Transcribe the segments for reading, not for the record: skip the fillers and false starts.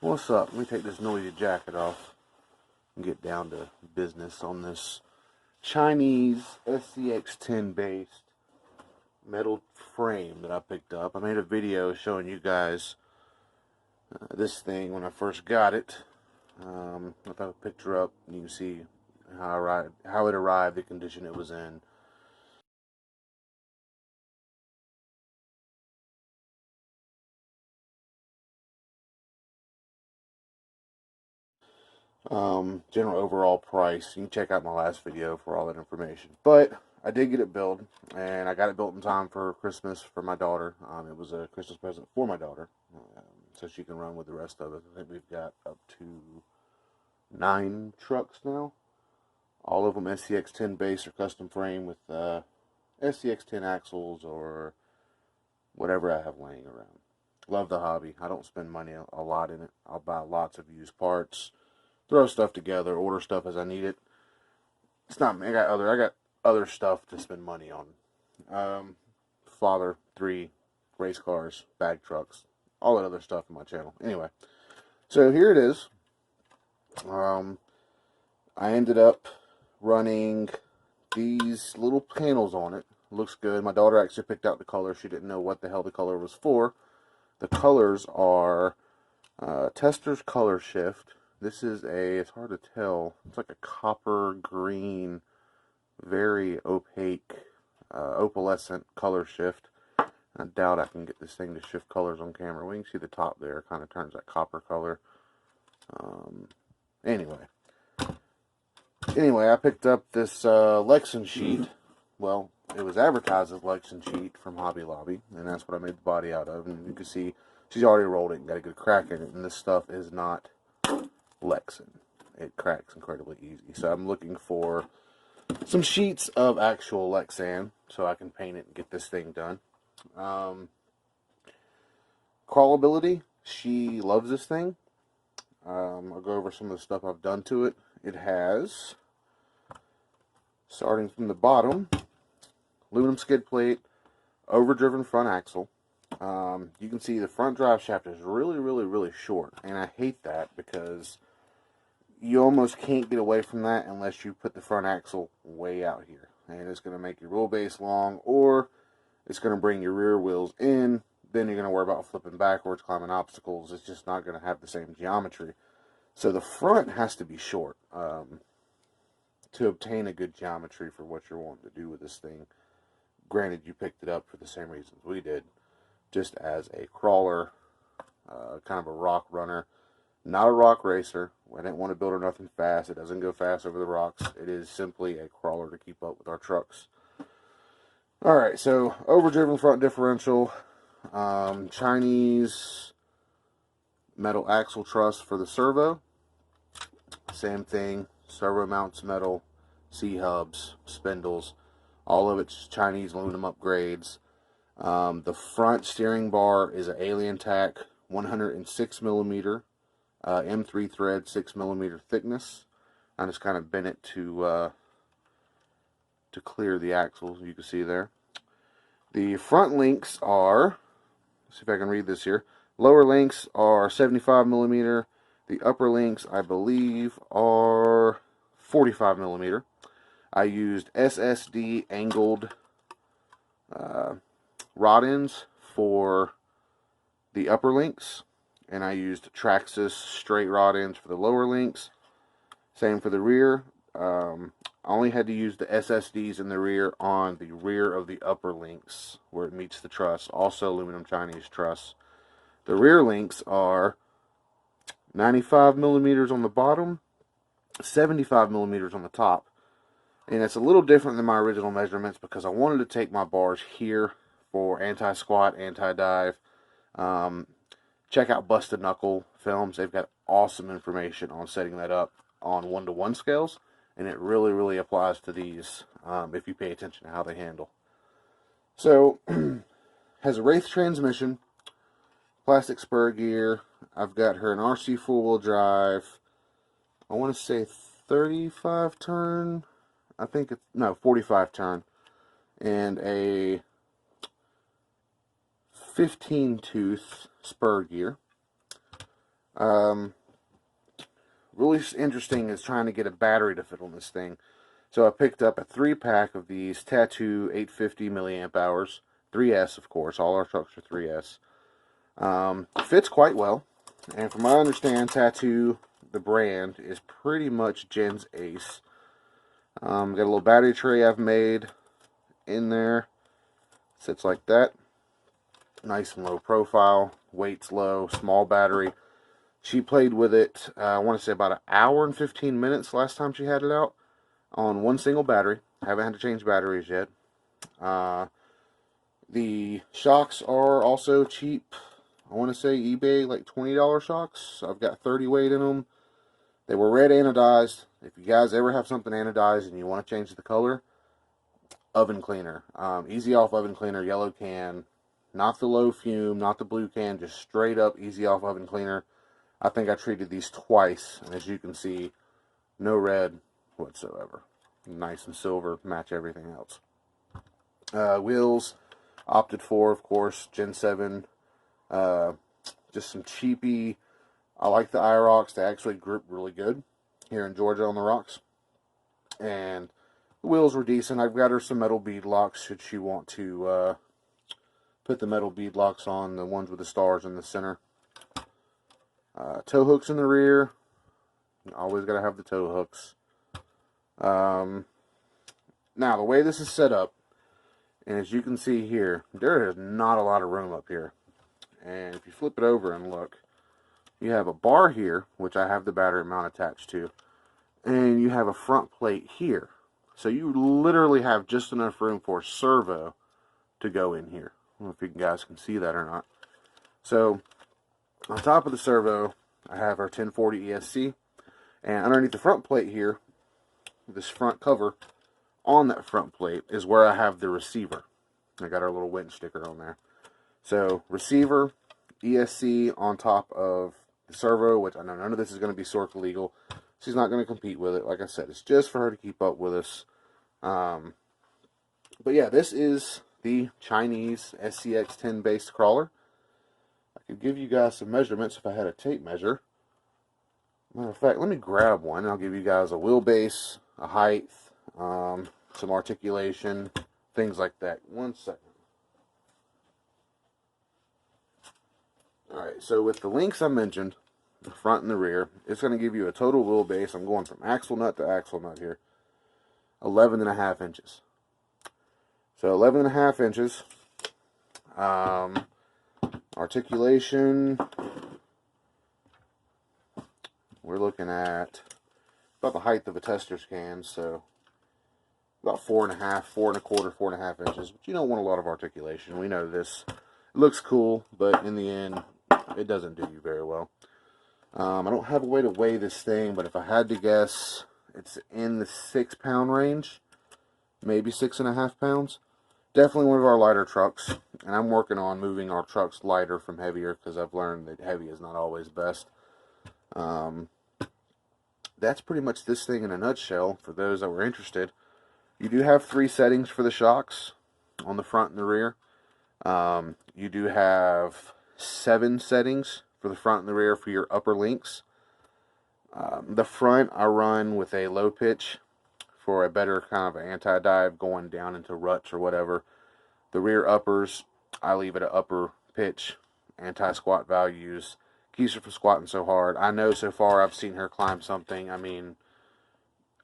What's up? Let me take this noisy jacket off and get down to business on this Chinese scx10 based metal frame that I picked up. I made a video showing you guys this thing when I first got it. I'll put a picture up and you can see how it arrived, the condition it was in. General overall price. You can check out my last video for all that information. But I did get it built, and I got it built in time for Christmas for my daughter. It was a Christmas present for my daughter, so she can run with the rest of it. I think we've got up to 9 trucks now. All of them scx10 base or custom frame with scx10 axles or whatever I have laying around. Love the hobby. I don't spend money a lot in it. I'll buy lots of used parts, throw stuff together, order stuff as I need it. It's not me. I got other stuff to spend money on. Father 3 race cars, bag trucks, all that other stuff in my channel. Anyway, so here it is. I ended up running these little panels on it. Looks good. My daughter actually picked out the color. She didn't know what the hell the color was for. The colors are Tester's Color Shift. This is it's hard to tell. It's like a copper green, very opaque, opalescent color shift. I doubt I can get this thing to shift colors on camera. We can see the top there. It kind of turns that copper color. Anyway, I picked up this Lexan sheet. Well, it was advertised as Lexan sheet from Hobby Lobby, and that's what I made the body out of. And you can see she's already rolled it and got a good crack in it. And this stuff is not Lexan. It cracks incredibly easy. So I'm looking for some sheets of actual Lexan so I can paint it and get this thing done. Crawlability, she loves this thing. I'll go over some of the stuff I've done to it. It has, starting from the bottom, aluminum skid plate, overdriven front axle. You can see the front drive shaft is really short, and I hate that because you almost can't get away from that unless you put the front axle way out here, and it's going to make your wheelbase long, or it's going to bring your rear wheels in. Then you're going to worry about flipping backwards, climbing obstacles. It's just not going to have the same geometry. So the front has to be short to obtain a good geometry for what you're wanting to do with this thing. Granted, you picked it up for the same reasons we did, just as a crawler, kind of a rock runner. Not a rock racer. I didn't want to build her nothing fast. It doesn't go fast over the rocks. It is simply a crawler to keep up with our trucks. Alright, so overdriven front differential, Chinese metal axle truss for the servo. Same thing, servo mounts metal, C-hubs, spindles. All of it's Chinese aluminum upgrades. The front steering bar is an Alien Tack 106 millimeter M3 thread, 6 millimeter thickness. I just kind of bent it to clear the axles. You can see there. The front links are, let's see if I can read this here. Lower links are 75 millimeter. The upper links, I believe, are 45 millimeter. I used SSD angled rod ends for the upper links, and I used Traxxas straight rod ends for the lower links. Same for the rear. I only had to use the SSDs in the rear on the rear of the upper links where it meets the truss. Also aluminum Chinese truss. The rear links are 95 millimeters on the bottom, 75 millimeters on the top. And it's a little different than my original measurements because I wanted to take my bars here for anti-squat, anti-dive. Check out Busted Knuckle Films. They've got awesome information on setting that up on 1-to-1 scales. And it really applies to these if you pay attention to how they handle. So, has a Wraith transmission, plastic spur gear. I've got her an RC four-wheel drive. I want to say 35 turn. I think it's, no, 45 turn. And a 15 tooth spur gear. Um, really interesting is trying to get a battery to fit on this thing. So I picked up a 3-pack of these Tattoo 850 milliamp hours, 3S of course. All our trucks are 3S. Fits quite well, and from what I understand, Tattoo, the brand, is pretty much Gen's ace. Got a little battery tray I've made in there. Sits like that. Nice and low profile. Weight's low. Small battery. She played with it, I want to say about an hour and 15 minutes last time she had it out on one single battery. Haven't had to change batteries yet. The shocks are also cheap. I want to say eBay, like $20 shocks. I've got 30 weight in them. They were red anodized. If you guys ever have something anodized and you want to change the color, oven cleaner. Easy off oven cleaner, yellow can. Not the low fume, not the blue can, just straight up easy off oven cleaner. I think I treated these twice, and as you can see, no red whatsoever. Nice and silver, match everything else. Wheels, opted for, of course, Gen 7. Just some cheapy. I like the IROX. They actually grip really good here in Georgia on the rocks. And the wheels were decent. I've got her some metal bead locks should she want to put the metal bead locks on, the ones with the stars in the center. Tow hooks in the rear. Always got to have the tow hooks. Now, the way this is set up, and as you can see here, there is not a lot of room up here. And if you flip it over and look, you have a bar here, which I have the battery mount attached to, and you have a front plate here. So you literally have just enough room for a servo to go in here. I don't know if you guys can see that or not. So on top of the servo, I have our 1040 ESC, and underneath the front plate here, this front cover, on that front plate is where I have the receiver. I got our little winch sticker on there. So receiver, ESC on top of the servo, which I know none of this is going to be SORC legal. She's not going to compete with it. Like I said, it's just for her to keep up with us. But yeah, this is the Chinese scx10 based crawler. I could give you guys some measurements if I had a tape measure. Matter of fact, let me grab one. I'll give you guys a wheelbase, a height, some articulation, things like that. 1 second. Alright, so with the links I mentioned, the front and the rear, it's going to give you a total wheelbase. I'm going from axle nut to axle nut here. 11.5 inches. So 11.5 inches. Articulation, we're looking at about the height of a tester's can, so about 4.5, 4.25, 4.5 inches. But you don't want a lot of articulation. We know this. It looks cool, but in the end, it doesn't do you very well. I don't have a way to weigh this thing, but if I had to guess, it's in the 6-pound range, maybe 6.5 pounds. Definitely one of our lighter trucks, and I'm working on moving our trucks lighter from heavier because I've learned that heavy is not always best. That's pretty much this thing in a nutshell for those that were interested. You do have 3 settings for the shocks on the front and the rear. You do have 7 settings for the front and the rear for your upper links. The front I run with a low pitch for a better kind of anti-dive going down into ruts or whatever. The rear uppers, I leave it at upper pitch, anti-squat values. Keeps her from squatting so hard. I know so far I've seen her climb something, I mean,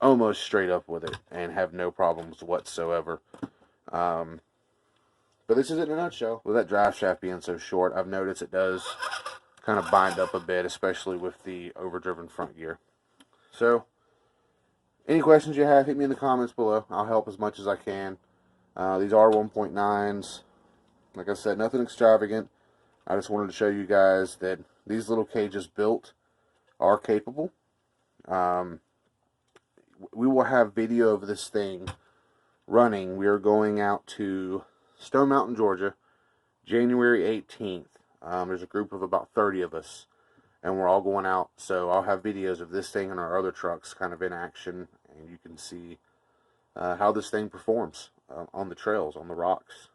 almost straight up with it and have no problems whatsoever. But this is it in a nutshell. With that drive shaft being so short, I've noticed it does kind of bind up a bit, especially with the overdriven front gear. So, any questions you have, hit me in the comments below. I'll help as much as I can. These are 1.9s. Like I said, nothing extravagant. I just wanted to show you guys that these little cages built are capable. We will have video of this thing running. We are going out to Stone Mountain, Georgia, January 18th. There's a group of about 30 of us, and we're all going out. So I'll have videos of this thing and our other trucks kind of in action, and you can see how this thing performs on the trails, on the rocks,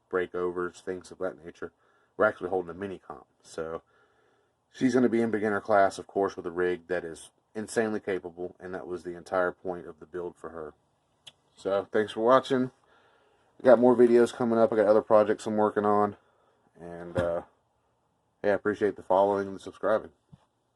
breakovers, things of that nature. We're actually holding a mini comp, so she's going to be in beginner class, of course, with a rig that is insanely capable, and that was the entire point of the build for her. So thanks for watching. I got more videos coming up. I got other projects I'm working on, and yeah, I appreciate the following and the subscribing.